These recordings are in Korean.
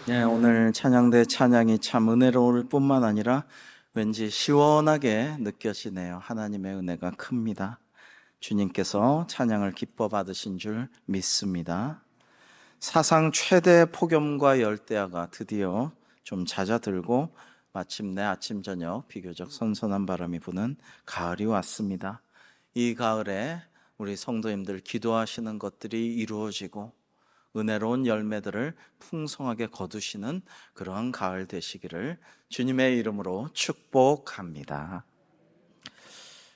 네, 오늘 찬양대 찬양이 참 은혜로울 뿐만 아니라 왠지 시원하게 느껴지네요. 하나님의 은혜가 큽니다. 주님께서 찬양을 기뻐 받으신 줄 믿습니다. 사상 최대 폭염과 열대야가 드디어 좀 잦아들고 마침내 아침 저녁 비교적 선선한 바람이 부는 가을이 왔습니다. 이 가을에 우리 성도님들 기도하시는 것들이 이루어지고 은혜로운 열매들을 풍성하게 거두시는 그러한 가을 되시기를 주님의 이름으로 축복합니다.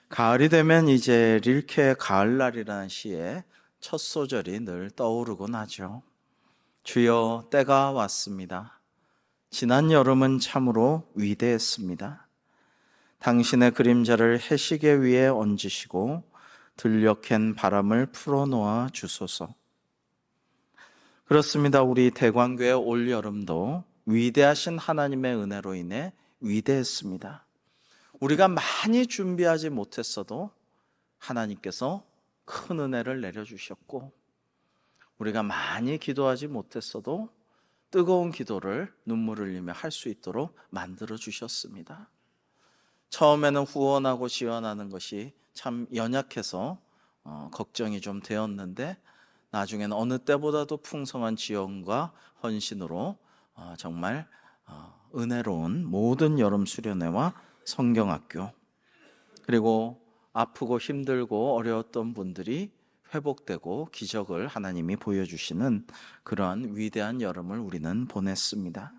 가을이 되면 이제 릴케의 가을날이라는 시의 첫 소절이 늘 떠오르곤 하죠. 주여 때가 왔습니다. 지난 여름은 참으로 위대했습니다. 당신의 그림자를 해시계 위에 얹으시고 들녘엔 바람을 풀어놓아 주소서. 그렇습니다. 우리 대광교회 올여름도 위대하신 하나님의 은혜로 인해 위대했습니다. 우리가 많이 준비하지 못했어도 하나님께서 큰 은혜를 내려주셨고, 우리가 많이 기도하지 못했어도 뜨거운 기도를 눈물을 흘리며 할 수 있도록 만들어 주셨습니다. 처음에는 후원하고 지원하는 것이 참 연약해서 걱정이 좀 되었는데, 나중에는 어느 때보다도 풍성한 지원과 헌신으로 정말 은혜로운 모든 여름 수련회와 성경학교, 그리고 아프고 힘들고 어려웠던 분들이 회복되고 기적을 하나님이 보여주시는 그러한 위대한 여름을 우리는 보냈습니다.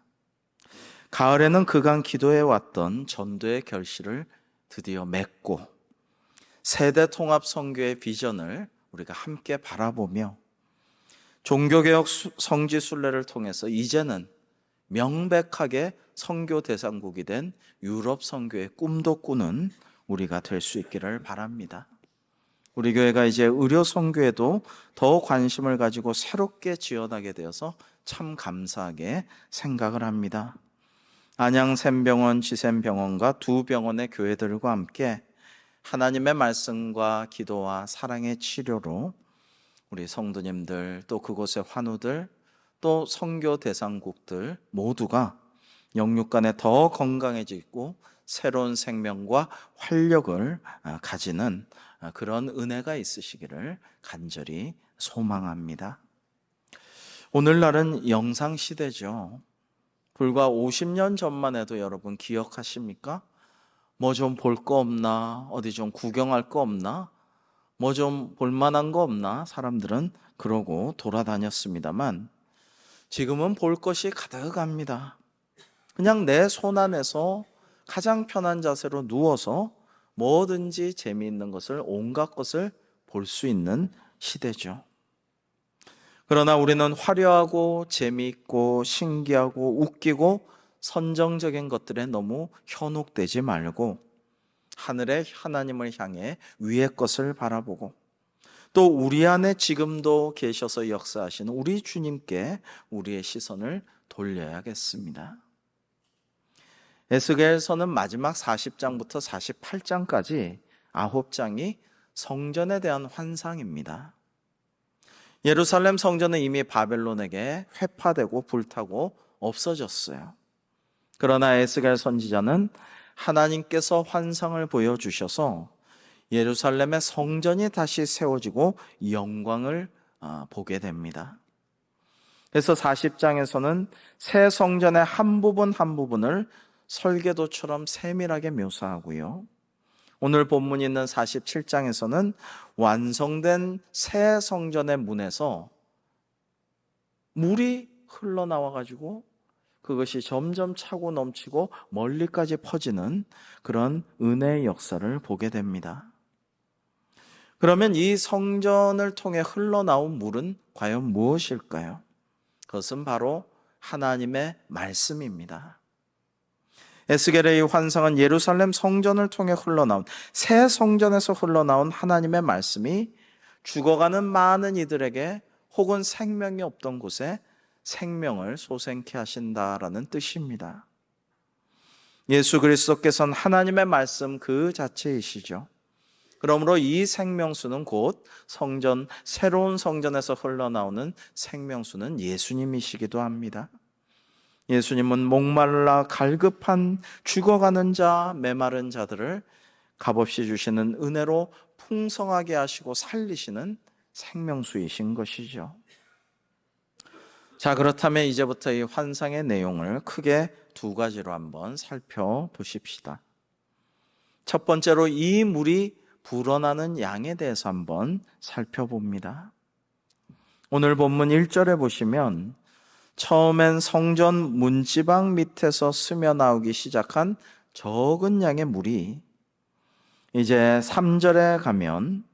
가을에는 그간 기도해 왔던 전도의 결실을 드디어 맺고 세대 통합 선교의 비전을 우리가 함께 바라보며 종교개혁 성지순례를 통해서 이제는 명백하게 선교 대상국이 된 유럽 선교의 꿈도 꾸는 우리가 될 수 있기를 바랍니다. 우리 교회가 이제 의료 선교에도 더 관심을 가지고 새롭게 지원하게 되어서 참 감사하게 생각을 합니다. 안양 샘병원, 지샘병원과 두 병원의 교회들과 함께 하나님의 말씀과 기도와 사랑의 치료로 우리 성도님들, 또 그곳의 환우들, 또 선교 대상국들 모두가 영육간에 더 건강해지고 새로운 생명과 활력을 가지는 그런 은혜가 있으시기를 간절히 소망합니다. 오늘날은 영상 시대죠. 불과 50년 전만 해도 여러분 기억하십니까? 뭐 좀 볼 거 없나? 어디 좀 구경할 거 없나? 뭐 좀 볼만한 거 없나? 사람들은 그러고 돌아다녔습니다만 지금은 볼 것이 가득합니다. 그냥 내 손 안에서 가장 편한 자세로 누워서 뭐든지 재미있는 것을, 온갖 것을 볼 수 있는 시대죠. 그러나 우리는 화려하고 재미있고 신기하고 웃기고 선정적인 것들에 너무 현혹되지 말고 하늘의 하나님을 향해 위의 것을 바라보고 또 우리 안에 지금도 계셔서 역사하시는 우리 주님께 우리의 시선을 돌려야겠습니다. 에스겔서는 마지막 40장부터 48장까지 9장이 성전에 대한 환상입니다. 예루살렘 성전은 이미 바벨론에게 회파되고 불타고 없어졌어요. 그러나 에스겔 선지자는 하나님께서 환상을 보여주셔서 예루살렘의 성전이 다시 세워지고 영광을 보게 됩니다. 그래서 40장에서는 새 성전의 한 부분 한 부분을 설계도처럼 세밀하게 묘사하고요. 오늘 본문이 있는 47장에서는 완성된 새 성전의 문에서 물이 흘러나와가지고 그것이 점점 차고 넘치고 멀리까지 퍼지는 그런 은혜의 역사를 보게 됩니다. 그러면 이 성전을 통해 흘러나온 물은 과연 무엇일까요? 그것은 바로 하나님의 말씀입니다. 에스겔의 이 환상은 예루살렘 성전을 통해 흘러나온, 새 성전에서 흘러나온 하나님의 말씀이 죽어가는 많은 이들에게 혹은 생명이 없던 곳에 생명을 솟게 하신다라는 뜻입니다. 예수 그리스도께서는 하나님의 말씀 그 자체이시죠. 그러므로 이 생명수는 곧 성전, 새로운 성전에서 흘러나오는 생명수는 예수님이시기도 합니다. 예수님은 목말라 갈급한 죽어가는 자, 메마른 자들을 값없이 주시는 은혜로 풍성하게 하시고 살리시는 생명수이신 것이죠. 자, 그렇다면 이제부터 이 환상의 내용을 크게 두 가지로 한번 살펴보십시다. 첫 번째로 이 물이 불어나는 양에 대해서 한번 살펴봅니다. 오늘 본문 1절에 보시면 처음엔 성전 문지방 밑에서 스며 나오기 시작한 적은 양의 물이 이제 3절에 가면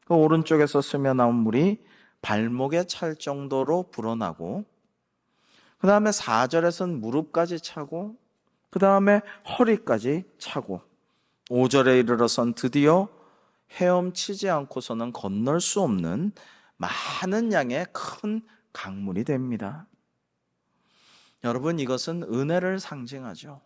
그 오른쪽에서 스며 나온 물이 발목에 찰 정도로 불어나고, 그 다음에 4절에서는 무릎까지 차고, 그 다음에 허리까지 차고, 5절에 이르러선 드디어 헤엄치지 않고서는 건널 수 없는 많은 양의 큰 강물이 됩니다. 여러분, 이것은 은혜를 상징하죠.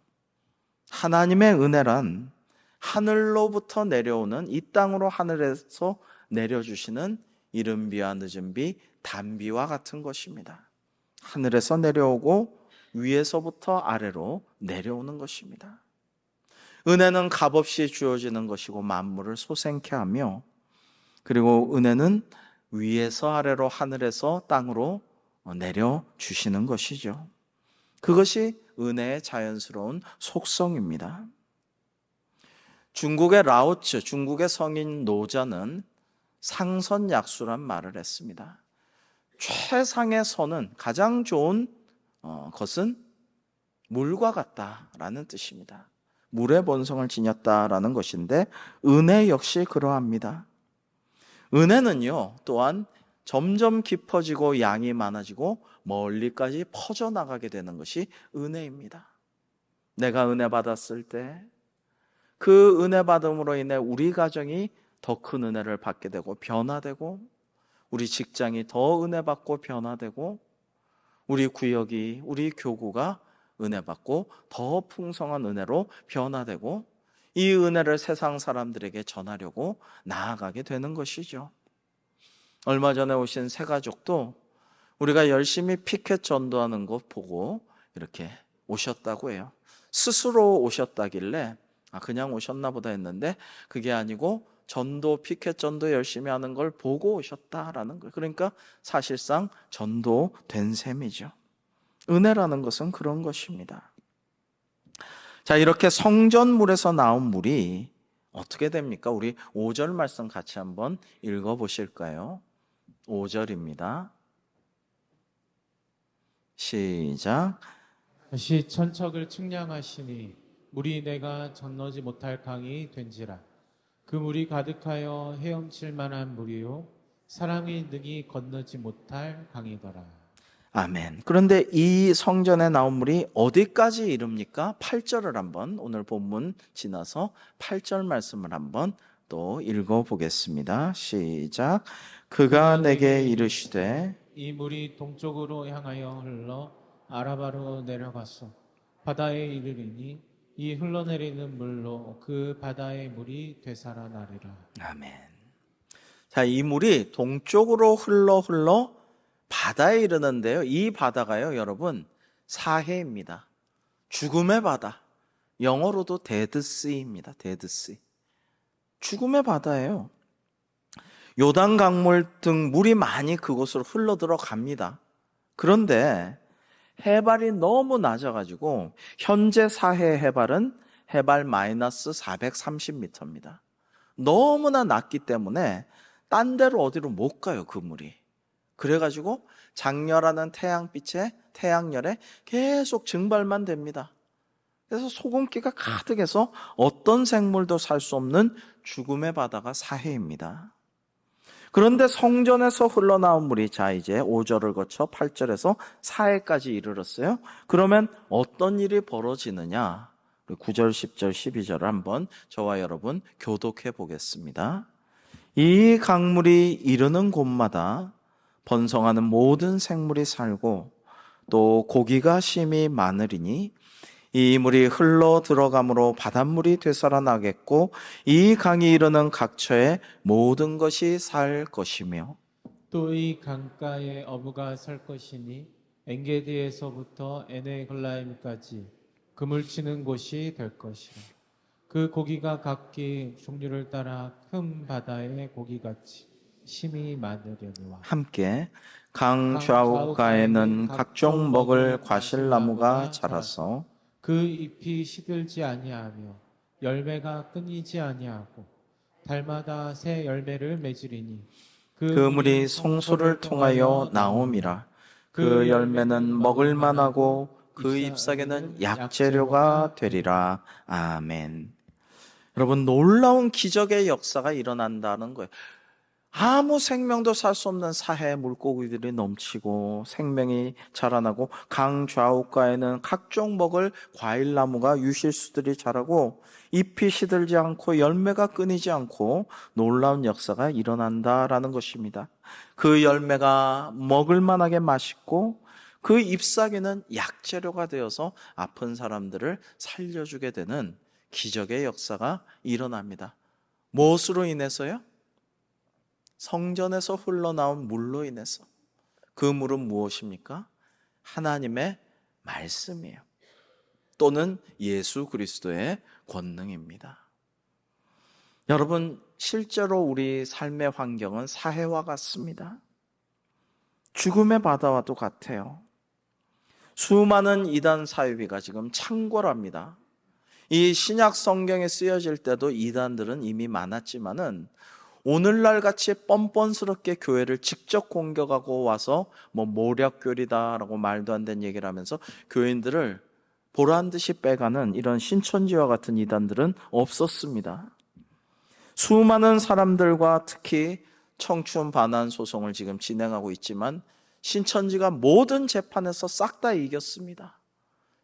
하나님의 은혜란 하늘로부터 내려오는, 이 땅으로 하늘에서 내려주시는 이른 비와 늦은 비, 단비와 같은 것입니다. 하늘에서 내려오고 위에서부터 아래로 내려오는 것입니다. 은혜는 값없이 주어지는 것이고 만물을 소생케 하며, 그리고 은혜는 위에서 아래로, 하늘에서 땅으로 내려주시는 것이죠. 그것이 은혜의 자연스러운 속성입니다. 중국의 라오츠, 중국의 성인 노자는 상선약수란 말을 했습니다. 최상의 선은, 가장 좋은 것은 물과 같다라는 뜻입니다. 물의 본성을 지녔다라는 것인데, 은혜 역시 그러합니다. 은혜는요, 또한 점점 깊어지고 양이 많아지고 멀리까지 퍼져나가게 되는 것이 은혜입니다. 내가 은혜 받았을 때 그 은혜 받음으로 인해 우리 가정이 더 큰 은혜를 받게 되고 변화되고, 우리 직장이 더 은혜 받고 변화되고, 우리 구역이, 우리 교구가 은혜 받고 더 풍성한 은혜로 변화되고, 이 은혜를 세상 사람들에게 전하려고 나아가게 되는 것이죠. 얼마 전에 오신 새 가족도 우리가 열심히 피켓 전도하는 것 보고 이렇게 오셨다고 해요. 스스로 오셨다길래 그냥 오셨나 보다 했는데, 그게 아니고 전도, 피켓 전도 열심히 하는 걸 보고 오셨다라는 거예요. 그러니까 사실상 전도된 셈이죠. 은혜라는 것은 그런 것입니다. 자, 이렇게 성전물에서 나온 물이 어떻게 됩니까? 우리 5절 말씀 같이 한번 읽어보실까요? 5절입니다. 시작. 다시 천척을 측량하시니 물이 내가 건너지 못할 강이 된지라. 그 물이 가득하여 헤엄칠 만한 물이요 사람이 능히 건너지 못할 강이더라. 아멘. 그런데 이 성전에 나온 물이 어디까지 이릅니까? 8절을 한번, 오늘 본문 지나서 8절 말씀을 한번 또 읽어보겠습니다. 시작. 그가 내게 이르시되 이 물이 동쪽으로 향하여 흘러 아라바로 내려가서 바다에 이르리니 이 흘러내리는 물로 그 바다의 물이 되살아나리라. 아멘. 자, 이 물이 동쪽으로 흘러 바다에 이르는데요. 이 바다가요, 여러분, 사해입니다. 죽음의 바다. 영어로도 데드시입니다. 데드시. 죽음의 바다예요. 요단 강물 등 물이 많이 그곳으로 흘러 들어갑니다. 그런데 해발이 너무 낮아가지고 현재 사해 해발은 해발 마이너스 430m입니다. 너무나 낮기 때문에 딴 데로 어디로 못 가요, 그 물이. 그래가지고 장렬하는 태양빛에, 태양열에 계속 증발만 됩니다. 그래서 소금기가 가득해서 어떤 생물도 살 수 없는 죽음의 바다가 사해입니다. 그런데 성전에서 흘러나온 물이, 자, 이제 5절을 거쳐 8절에서 사해까지 이르렀어요. 그러면 어떤 일이 벌어지느냐? 9절, 10절, 12절을 한번 저와 여러분 교독해 보겠습니다. 이 강물이 이르는 곳마다 번성하는 모든 생물이 살고 또 고기가 심히 많으리니 이 물이 흘러 들어감으로 바닷물이 되살아나겠고 이 강이 이르는 각처에 모든 것이 살 것이며 또 이 강가에 어부가 살 것이니 엔게디에서부터 에네글라임까지 그물 치는 곳이 될 것이라. 그 고기가 각기 종류를 따라 큰 바다의 고기같이 심이 많으려니와. 함께 강 강 좌우가에는 좌우가에는 각종 먹을 과실나무가 자라서 그 잎이 시들지 아니하며 열매가 끊이지 아니하고 달마다 새 열매를 맺으리니 그 그물이 송수를 통하여 나옴이라. 그 열매는 먹을 만하고 그 잎사귀는 약재료가 되리라. 아멘. 여러분, 놀라운 기적의 역사가 일어난다는 거예요. 아무 생명도 살 수 없는 사해에 물고기들이 넘치고 생명이 자라나고 강 좌우가에는 각종 먹을 과일나무가 유실수들이 자라고 잎이 시들지 않고 열매가 끊이지 않고 놀라운 역사가 일어난다라는 것입니다. 그 열매가 먹을 만하게 맛있고 그 잎사귀는 약재료가 되어서 아픈 사람들을 살려주게 되는 기적의 역사가 일어납니다. 무엇으로 인해서요? 성전에서 흘러나온 물로 인해서. 그 물은 무엇입니까? 하나님의 말씀이에요. 또는 예수 그리스도의 권능입니다. 여러분, 실제로 우리 삶의 환경은 사해와 같습니다. 죽음의 바다와도 같아요. 수많은 이단 사이비가 지금 창궐합니다. 이 신약 성경에 쓰여질 때도 이단들은 이미 많았지만은 오늘날 같이 뻔뻔스럽게 교회를 직접 공격하고 와서 모략교리다라고 말도 안 되는 얘기를 하면서 교인들을 보란 듯이 빼가는 이런 신천지와 같은 이단들은 없었습니다. 수많은 사람들과 특히 청춘 반환 소송을 지금 진행하고 있지만 신천지가 모든 재판에서 싹 다 이겼습니다.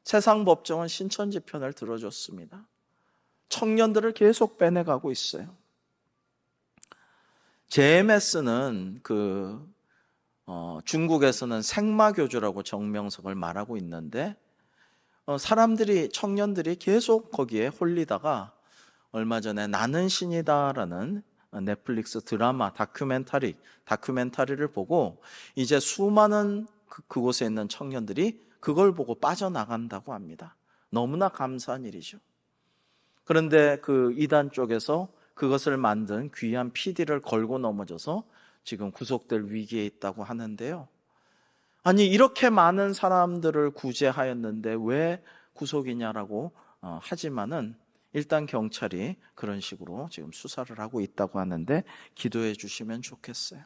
세상 법정은 신천지 편을 들어줬습니다. 청년들을 계속 빼내가고 있어요. JMS는 중국에서는 생마교주라고 정명석을 말하고 있는데 청년들이 계속 거기에 홀리다가 얼마 전에 나는 신이다라는 넷플릭스 드라마 다큐멘터리를 보고 이제 수많은 그곳에 있는 청년들이 그걸 보고 빠져나간다고 합니다. 너무나 감사한 일이죠. 그런데 그 이단 쪽에서 그것을 만든 귀한 PD를 걸고 넘어져서 지금 구속될 위기에 있다고 하는데요. 아니, 이렇게 많은 사람들을 구제하였는데 왜 구속이냐라고 하지만은 일단 경찰이 그런 식으로 지금 수사를 하고 있다고 하는데 기도해 주시면 좋겠어요.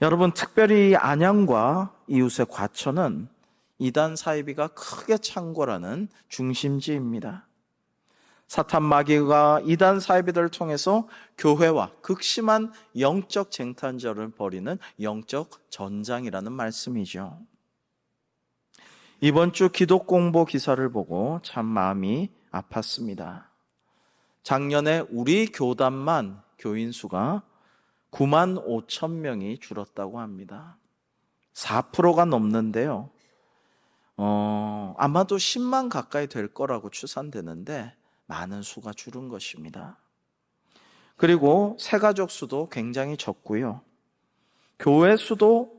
여러분, 특별히 안양과 이웃의 과천은 이단 사이비가 크게 창궐하는 중심지입니다. 사탄 마귀가 이단 사이비들을 통해서 교회와 극심한 영적 쟁탈전을 벌이는 영적 전장이라는 말씀이죠. 이번 주 기독 공보 기사를 보고 참 마음이 아팠습니다. 작년에 우리 교단만 교인 수가 9만 5천 명이 줄었다고 합니다. 4%가 넘는데요. 아마도 10만 가까이 될 거라고 추산되는데 많은 수가 줄은 것입니다. 그리고 새가족 수도 굉장히 적고요. 교회 수도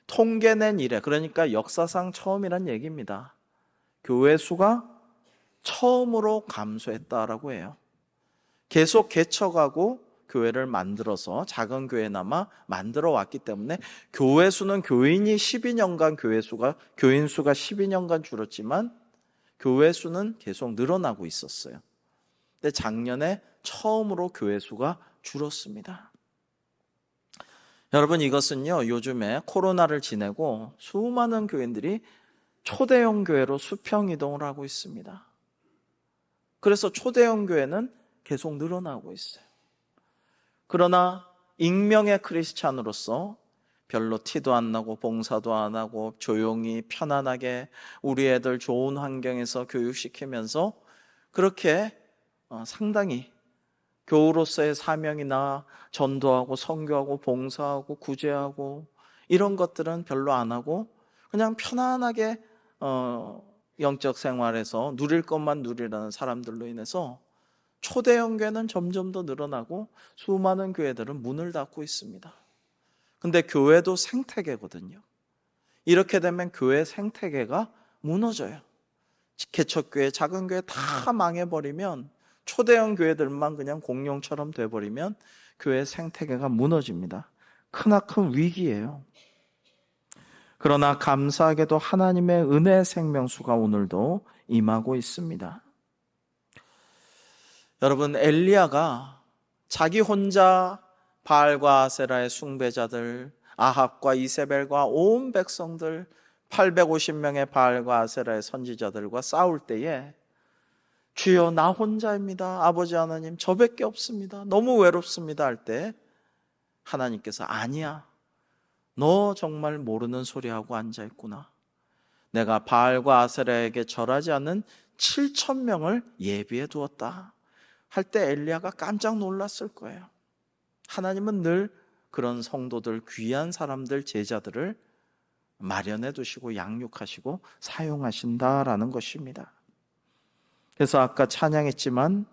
통계낸 이래, 그러니까 역사상 처음이란 얘기입니다. 교회 수가 처음으로 감소했다라고 해요. 계속 개척하고 교회를 만들어서 작은 교회나마 만들어 왔기 때문에 교회 수는 교인이 12년간 교인 수가 12년간 줄었지만 교회 수는 계속 늘어나고 있었어요. 근데 작년에 처음으로 교회 수가 줄었습니다. 여러분, 이것은요, 요즘에 코로나를 지내고 수많은 교인들이 초대형 교회로 수평 이동을 하고 있습니다. 그래서 초대형 교회는 계속 늘어나고 있어요. 그러나 익명의 크리스찬으로서 별로 티도 안 나고 봉사도 안 하고 조용히 편안하게 우리 애들 좋은 환경에서 교육시키면서 그렇게 상당히 교우로서의 사명이나 전도하고 선교하고 봉사하고 구제하고 이런 것들은 별로 안 하고 그냥 편안하게 영적 생활에서 누릴 것만 누리라는 사람들로 인해서 초대형 교회는 점점 더 늘어나고 수많은 교회들은 문을 닫고 있습니다. 근데 교회도 생태계거든요. 이렇게 되면 교회 생태계가 무너져요. 개척교회, 작은 교회 다 망해버리면, 초대형 교회들만 그냥 공룡처럼 돼버리면 교회 생태계가 무너집니다. 크나큰 위기예요. 그러나 감사하게도 하나님의 은혜 생명수가 오늘도 임하고 있습니다. 여러분, 엘리야가 자기 혼자 바알과 아세라의 숭배자들, 아합과 이세벨과 온 백성들 850명의 바알과 아세라의 선지자들과 싸울 때에 주여 나 혼자입니다. 아버지 하나님 저밖에 없습니다. 너무 외롭습니다 할 때 하나님께서 아니야. 너 정말 모르는 소리하고 앉아있구나. 내가 바알과 아세라에게 절하지 않은 7,000명을 예비해 두었다 할 때 엘리야가 깜짝 놀랐을 거예요. 하나님은 늘 그런 성도들, 귀한 사람들, 제자들을 마련해 두시고 양육하시고 사용하신다라는 것입니다. 그래서 아까 찬양했지만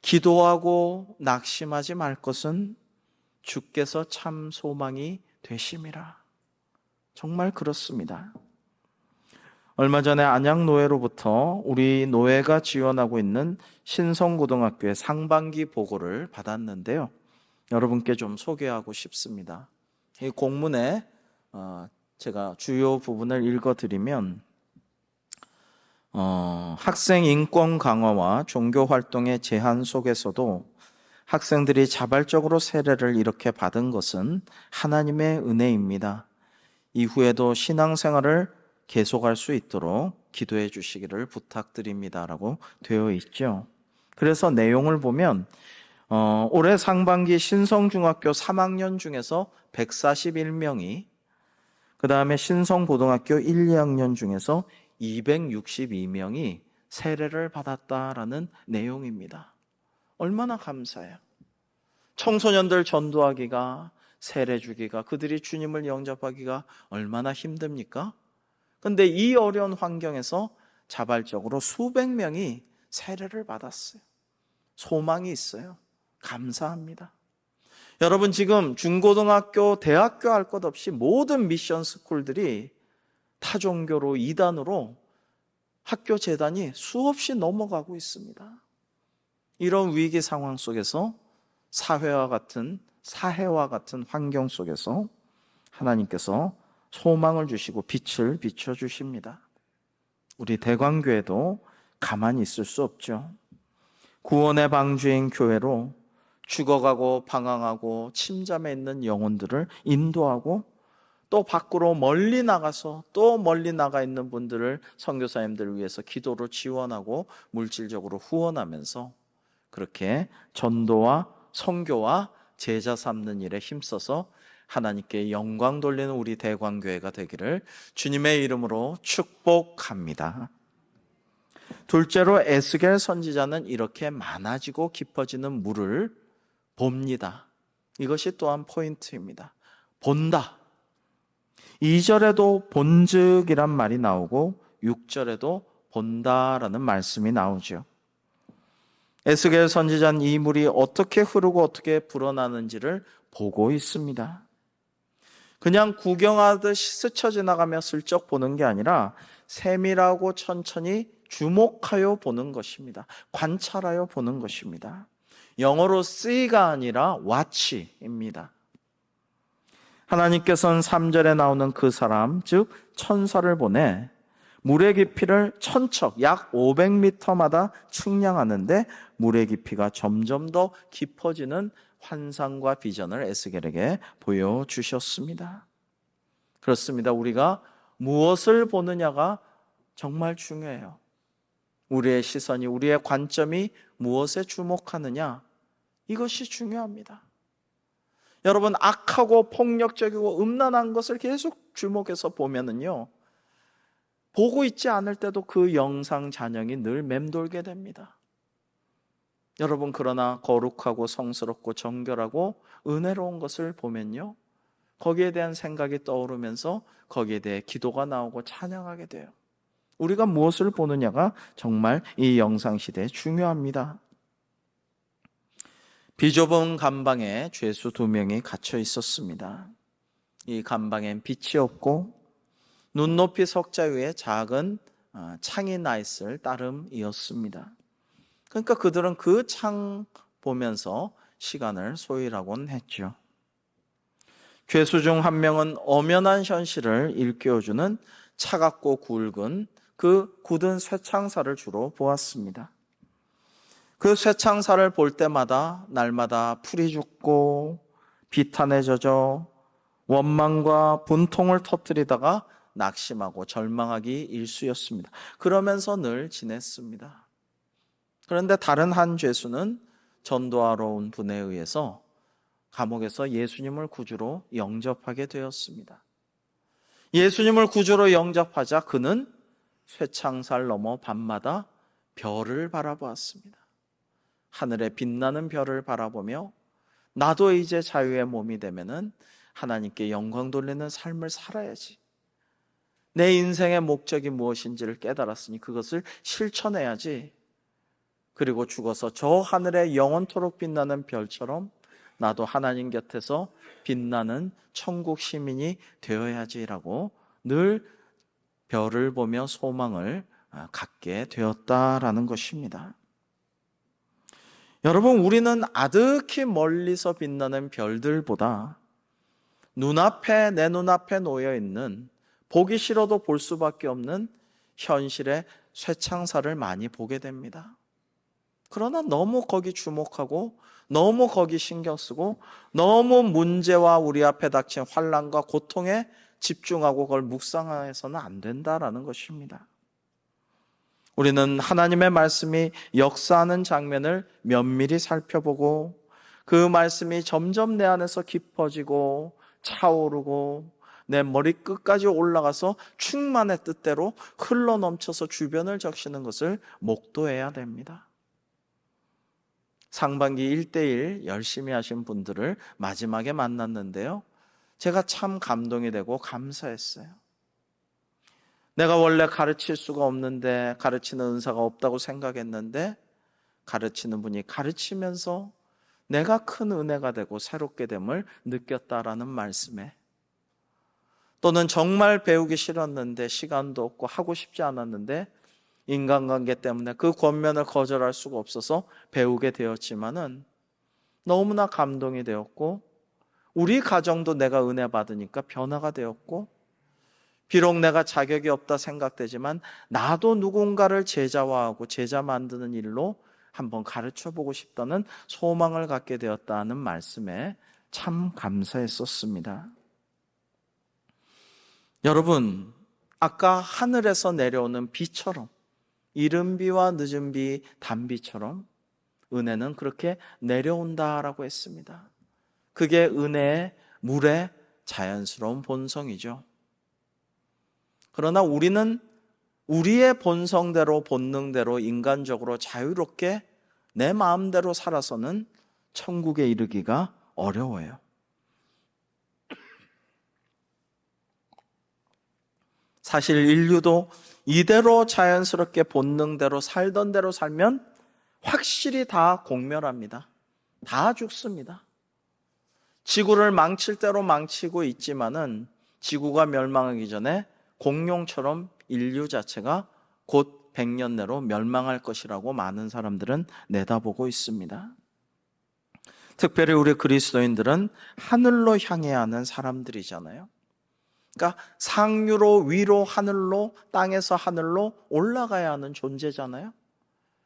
기도하고 낙심하지 말 것은 주께서 참 소망이 되심이라. 정말 그렇습니다. 얼마 전에 안양노회로부터 우리 노회가 지원하고 있는 신성고등학교의 상반기 보고를 받았는데요. 여러분께 좀 소개하고 싶습니다. 이 공문에 제가 주요 부분을 읽어드리면 학생 인권 강화와 종교 활동의 제한 속에서도 학생들이 자발적으로 세례를 이렇게 받은 것은 하나님의 은혜입니다. 이후에도 신앙생활을 계속할 수 있도록 기도해 주시기를 부탁드립니다라고 되어 있죠. 그래서 내용을 보면 올해 상반기 신성중학교 3학년 중에서 141명이, 그 다음에 신성고등학교 1, 2학년 중에서 262명이 세례를 받았다라는 내용입니다. 얼마나 감사해요. 청소년들 전도하기가, 세례 주기가, 그들이 주님을 영접하기가 얼마나 힘듭니까? 근데 이 어려운 환경에서 자발적으로 수백 명이 세례를 받았어요. 소망이 있어요. 감사합니다. 여러분, 지금 중고등학교, 대학교 할 것 없이 모든 미션 스쿨들이 타종교로, 이단으로 학교 재단이 수없이 넘어가고 있습니다. 이런 위기 상황 속에서 사회와 같은 환경 속에서 하나님께서 소망을 주시고 빛을 비춰주십니다. 우리 대광교회도 가만히 있을 수 없죠. 구원의 방주인 교회로 죽어가고 방황하고 침잠에 있는 영혼들을 인도하고, 또 밖으로 멀리 나가서 또 멀리 나가 있는 분들을, 선교사님들을 위해서 기도로 지원하고 물질적으로 후원하면서 그렇게 전도와 선교와 제자 삼는 일에 힘써서 하나님께 영광 돌리는 우리 대광교회가 되기를 주님의 이름으로 축복합니다. 둘째로 에스겔 선지자는 이렇게 많아지고 깊어지는 물을 봅니다. 이것이 또한 포인트입니다. 본다. 2절에도 본즉이란 말이 나오고 6절에도 본다라는 말씀이 나오죠. 에스겔 선지자는 이 물이 어떻게 흐르고 어떻게 불어나는지를 보고 있습니다. 그냥 구경하듯이 스쳐 지나가며 슬쩍 보는 게 아니라 세밀하고 천천히 주목하여 보는 것입니다. 관찰하여 보는 것입니다. 영어로 see가 아니라 watch입니다. 하나님께서는 3절에 나오는 그 사람, 즉 천사를 보내 물의 깊이를 천척, 약 500m마다 측량하는데 물의 깊이가 점점 더 깊어지는 환상과 비전을 에스겔에게 보여주셨습니다. 그렇습니다. 우리가 무엇을 보느냐가 정말 중요해요. 우리의 시선이, 우리의 관점이 무엇에 주목하느냐, 이것이 중요합니다. 여러분, 악하고 폭력적이고 음란한 것을 계속 주목해서 보면은요, 보고 있지 않을 때도 그 영상 잔영이 늘 맴돌게 됩니다. 여러분, 그러나 거룩하고 성스럽고 정결하고 은혜로운 것을 보면요, 거기에 대한 생각이 떠오르면서 거기에 대해 기도가 나오고 찬양하게 돼요. 우리가 무엇을 보느냐가 정말 이 영상 시대에 중요합니다. 비좁은 감방에 죄수 2명이 갇혀 있었습니다. 이 감방엔 빛이 없고 눈높이 석자 위에 작은 창이 나 있을 따름이었습니다. 그러니까 그들은 그 창 보면서 시간을 소일하곤 했죠. 죄수 중 한 명은 엄연한 현실을 일깨워주는 차갑고 굵은 그 굳은 쇠창살을 주로 보았습니다. 그 쇠창살을 볼 때마다 날마다 풀이 죽고 비탄에 젖어 원망과 분통을 터뜨리다가 낙심하고 절망하기 일쑤였습니다. 그러면서 늘 지냈습니다. 그런데 다른 한 죄수는 전도하러 온 분에 의해서 감옥에서 예수님을 구주로 영접하게 되었습니다. 예수님을 구주로 영접하자 그는 쇠창살 넘어 밤마다 별을 바라보았습니다. 하늘에 빛나는 별을 바라보며 나도 이제 자유의 몸이 되면은 하나님께 영광 돌리는 삶을 살아야지. 내 인생의 목적이 무엇인지를 깨달았으니 그것을 실천해야지. 그리고 죽어서 저 하늘에 영원토록 빛나는 별처럼 나도 하나님 곁에서 빛나는 천국 시민이 되어야지라고 늘 별을 보며 소망을 갖게 되었다라는 것입니다. 여러분, 우리는 아득히 멀리서 빛나는 별들보다 내 눈앞에 놓여 있는 보기 싫어도 볼 수밖에 없는 현실의 쇠창살을 많이 보게 됩니다. 그러나 너무 거기 주목하고 너무 거기 신경 쓰고 너무 문제와 우리 앞에 닥친 환난과 고통에 집중하고 그걸 묵상해서는 안 된다라는 것입니다. 우리는 하나님의 말씀이 역사하는 장면을 면밀히 살펴보고 그 말씀이 점점 내 안에서 깊어지고 차오르고 내 머리 끝까지 올라가서 충만의 뜻대로 흘러넘쳐서 주변을 적시는 것을 목도해야 됩니다. 상반기 1:1 열심히 하신 분들을 마지막에 만났는데요. 제가 참 감동이 되고 감사했어요. 내가 원래 가르칠 수가 없는데 가르치는 은사가 없다고 생각했는데 가르치는 분이 가르치면서 내가 큰 은혜가 되고 새롭게 됨을 느꼈다라는 말씀에 또는 정말 배우기 싫었는데 시간도 없고 하고 싶지 않았는데 인간관계 때문에 그 권면을 거절할 수가 없어서 배우게 되었지만은 너무나 감동이 되었고 우리 가정도 내가 은혜 받으니까 변화가 되었고 비록 내가 자격이 없다 생각되지만 나도 누군가를 제자화하고 제자 만드는 일로 한번 가르쳐보고 싶다는 소망을 갖게 되었다는 말씀에 참 감사했었습니다. 여러분, 아까 하늘에서 내려오는 비처럼 이른 비와 늦은 비, 단비처럼 은혜는 그렇게 내려온다라고 했습니다. 그게 은혜의 물의 자연스러운 본성이죠. 그러나 우리는 우리의 본성대로 본능대로 인간적으로 자유롭게 내 마음대로 살아서는 천국에 이르기가 어려워요. 사실 인류도 이대로 자연스럽게 본능대로 살던 대로 살면 확실히 다 공멸합니다. 다 죽습니다. 지구를 망칠 대로 망치고 있지만은 지구가 멸망하기 전에 공룡처럼 인류 자체가 곧 100년 내로 멸망할 것이라고 많은 사람들은 내다보고 있습니다. 특별히 우리 그리스도인들은 하늘로 향해야 하는 사람들이잖아요. 그러니까 상류로 위로 하늘로 땅에서 하늘로 올라가야 하는 존재잖아요.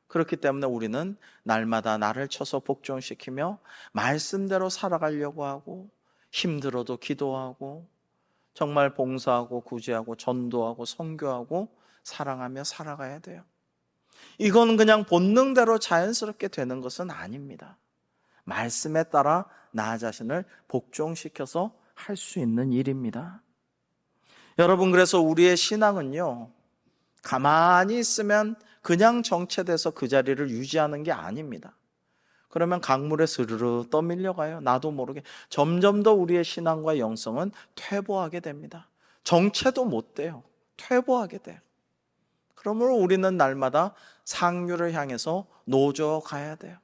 그렇기 때문에 우리는 날마다 나를 쳐서 복종시키며 말씀대로 살아가려고 하고 힘들어도 기도하고 정말 봉사하고 구제하고 전도하고 선교하고 사랑하며 살아가야 돼요. 이건 그냥 본능대로 자연스럽게 되는 것은 아닙니다. 말씀에 따라 나 자신을 복종시켜서 할 수 있는 일입니다. 여러분, 그래서 우리의 신앙은요, 가만히 있으면 그냥 정체돼서 그 자리를 유지하는 게 아닙니다. 그러면 강물에 스르르 떠밀려가요. 나도 모르게 점점 더 우리의 신앙과 영성은 퇴보하게 됩니다. 정체도 못 돼요. 퇴보하게 돼요. 그러므로 우리는 날마다 상류를 향해서 노져 가야 돼요.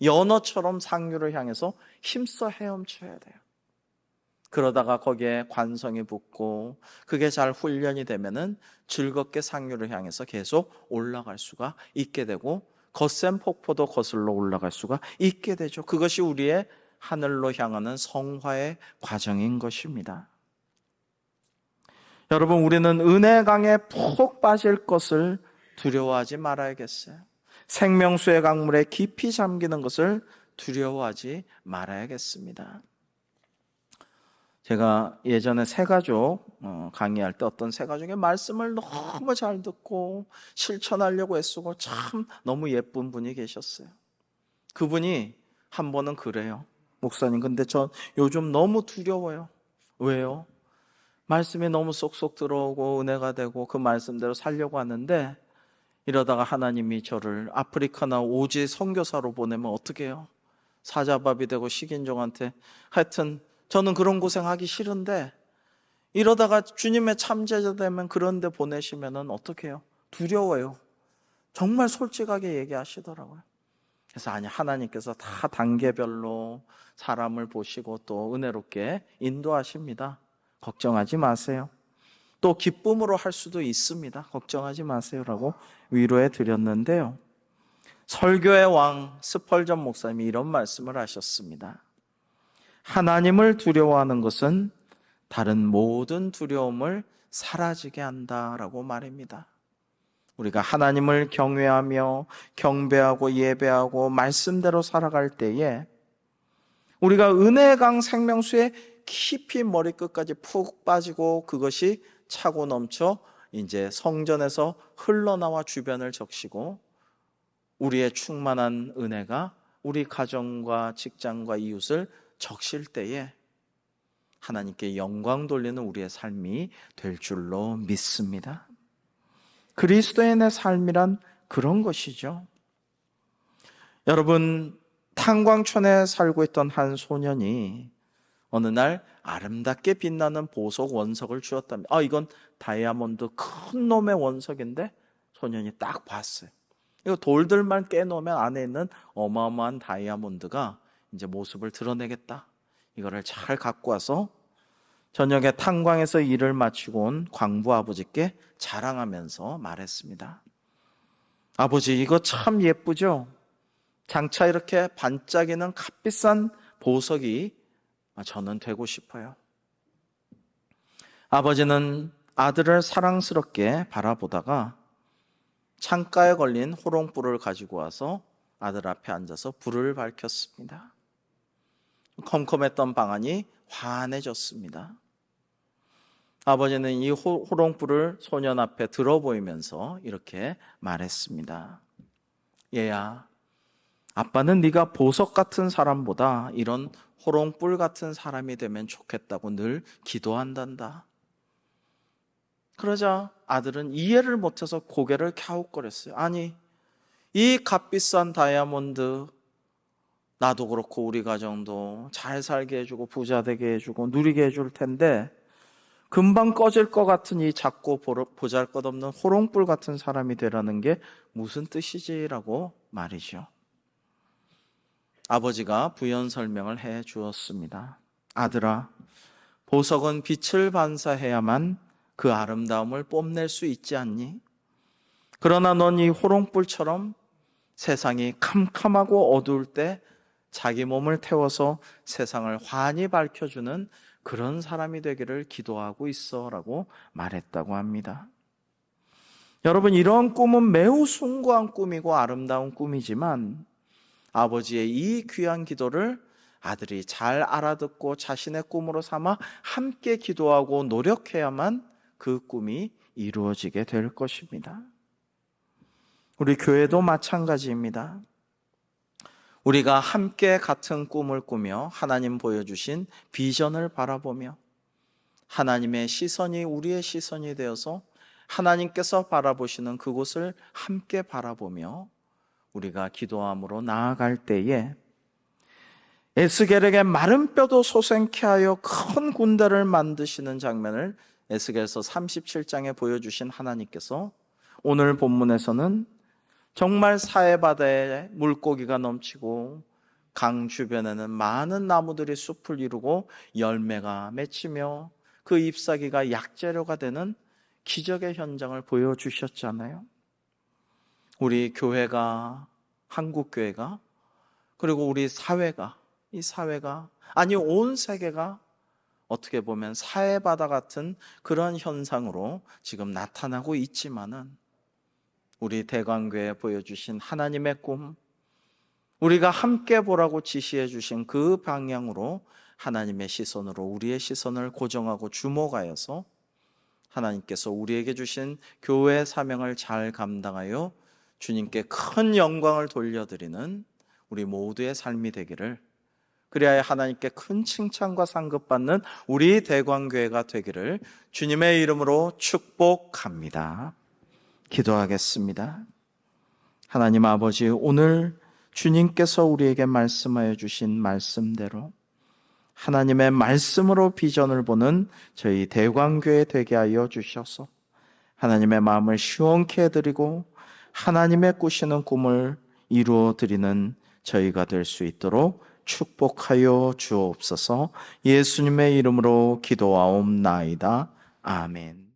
연어처럼 상류를 향해서 힘써 헤엄쳐야 돼요. 그러다가 거기에 관성이 붙고 그게 잘 훈련이 되면은 즐겁게 상류를 향해서 계속 올라갈 수가 있게 되고 거센 폭포도 거슬러 올라갈 수가 있게 되죠. 그것이 우리의 하늘로 향하는 성화의 과정인 것입니다. 여러분, 우리는 은혜 강에 푹 빠질 것을 두려워하지 말아야겠어요. 생명수의 강물에 깊이 잠기는 것을 두려워하지 말아야겠습니다. 제가 예전에 새가족 강의할 때 어떤 새가족의 말씀을 너무 잘 듣고 실천하려고 애쓰고 참 너무 예쁜 분이 계셨어요. 그분이 한 번은 그래요. 목사님, 근데 전 요즘 너무 두려워요. 왜요? 말씀이 너무 쏙쏙 들어오고 은혜가 되고 그 말씀대로 살려고 하는데 이러다가 하나님이 저를 아프리카나 오지 선교사로 보내면 어떻게 해요? 사자밥이 되고 식인종한테. 하여튼 저는 그런 고생하기 싫은데 이러다가 주님의 참제자 되면 그런 데 보내시면 어떻게 해요? 두려워요. 정말 솔직하게 얘기하시더라고요. 그래서 아니, 하나님께서 다 단계별로 사람을 보시고 또 은혜롭게 인도하십니다. 걱정하지 마세요. 또 기쁨으로 할 수도 있습니다. 걱정하지 마세요라고 위로해 드렸는데요. 설교의 왕 스펄전 목사님이 이런 말씀을 하셨습니다. 하나님을 두려워하는 것은 다른 모든 두려움을 사라지게 한다라고 말입니다. 우리가 하나님을 경외하며 경배하고 예배하고 말씀대로 살아갈 때에 우리가 은혜의 강 생명수에 깊이 머리끝까지 푹 빠지고 그것이 차고 넘쳐 이제 성전에서 흘러나와 주변을 적시고 우리의 충만한 은혜가 우리 가정과 직장과 이웃을 적실 때에 하나님께 영광 돌리는 우리의 삶이 될 줄로 믿습니다. 그리스도인의 삶이란 그런 것이죠. 여러분, 탄광촌에 살고 있던 한 소년이 어느 날 아름답게 빛나는 보석 원석을 주었답니다. 이건 다이아몬드 큰 놈의 원석인데 소년이 딱 봤어요. 이거 돌들만 깨놓으면 안에 있는 어마어마한 다이아몬드가 이제 모습을 드러내겠다. 이거를 잘 갖고 와서 저녁에 탄광에서 일을 마치고 온 광부 아버지께 자랑하면서 말했습니다. 아버지, 이거 참 예쁘죠? 장차 이렇게 반짝이는 값비싼 보석이 저는 되고 싶어요. 아버지는 아들을 사랑스럽게 바라보다가 창가에 걸린 호롱불을 가지고 와서 아들 앞에 앉아서 불을 밝혔습니다. 컴컴했던 방안이 환해졌습니다. 아버지는 이 호롱불을 소년 앞에 들어 보이면서 이렇게 말했습니다. 얘야, 아빠는 네가 보석 같은 사람보다 이런 호롱불 같은 사람이 되면 좋겠다고 늘 기도한단다. 그러자 아들은 이해를 못해서 고개를 갸웃거렸어요. 아니, 이 값비싼 다이아몬드 나도 그렇고 우리 가정도 잘 살게 해주고 부자 되게 해주고 누리게 해줄 텐데 금방 꺼질 것 같은 이 작고 보잘것없는 호롱불 같은 사람이 되라는 게 무슨 뜻이지라고 말이죠. 아버지가 부연 설명을 해 주었습니다. 아들아, 보석은 빛을 반사해야만 그 아름다움을 뽐낼 수 있지 않니? 그러나 넌 이 호롱불처럼 세상이 캄캄하고 어두울 때 자기 몸을 태워서 세상을 환히 밝혀주는 그런 사람이 되기를 기도하고 있어라고 말했다고 합니다. 여러분, 이런 꿈은 매우 숭고한 꿈이고 아름다운 꿈이지만 아버지의 이 귀한 기도를 아들이 잘 알아듣고 자신의 꿈으로 삼아 함께 기도하고 노력해야만 그 꿈이 이루어지게 될 것입니다. 우리 교회도 마찬가지입니다. 우리가 함께 같은 꿈을 꾸며 하나님 보여주신 비전을 바라보며 하나님의 시선이 우리의 시선이 되어서 하나님께서 바라보시는 그곳을 함께 바라보며 우리가 기도함으로 나아갈 때에 에스겔에게 마른 뼈도 솟게 하여 큰 군대를 만드시는 장면을 에스겔서 37장에 보여주신 하나님께서 오늘 본문에서는 정말 사해바다에 물고기가 넘치고 강 주변에는 많은 나무들이 숲을 이루고 열매가 맺히며 그 잎사귀가 약재료가 되는 기적의 현장을 보여주셨잖아요. 우리 교회가, 한국교회가, 그리고 우리 사회가, 이 사회가, 아니 온 세계가 어떻게 보면 사해바다 같은 그런 현상으로 지금 나타나고 있지만은 우리 대광교회에 보여주신 하나님의 꿈, 우리가 함께 보라고 지시해 주신 그 방향으로 하나님의 시선으로 우리의 시선을 고정하고 주목하여서 하나님께서 우리에게 주신 교회 사명을 잘 감당하여 주님께 큰 영광을 돌려드리는 우리 모두의 삶이 되기를, 그리하여 하나님께 큰 칭찬과 상급받는 우리 대광교회가 되기를 주님의 이름으로 축복합니다. 기도하겠습니다. 하나님 아버지, 오늘 주님께서 우리에게 말씀하여 주신 말씀대로 하나님의 말씀으로 비전을 보는 저희 대광교회 되게 하여 주셔서 하나님의 마음을 시원케 해드리고 하나님의 꾸시는 꿈을 이루어 드리는 저희가 될 수 있도록 축복하여 주옵소서. 예수님의 이름으로 기도하옵나이다. 아멘.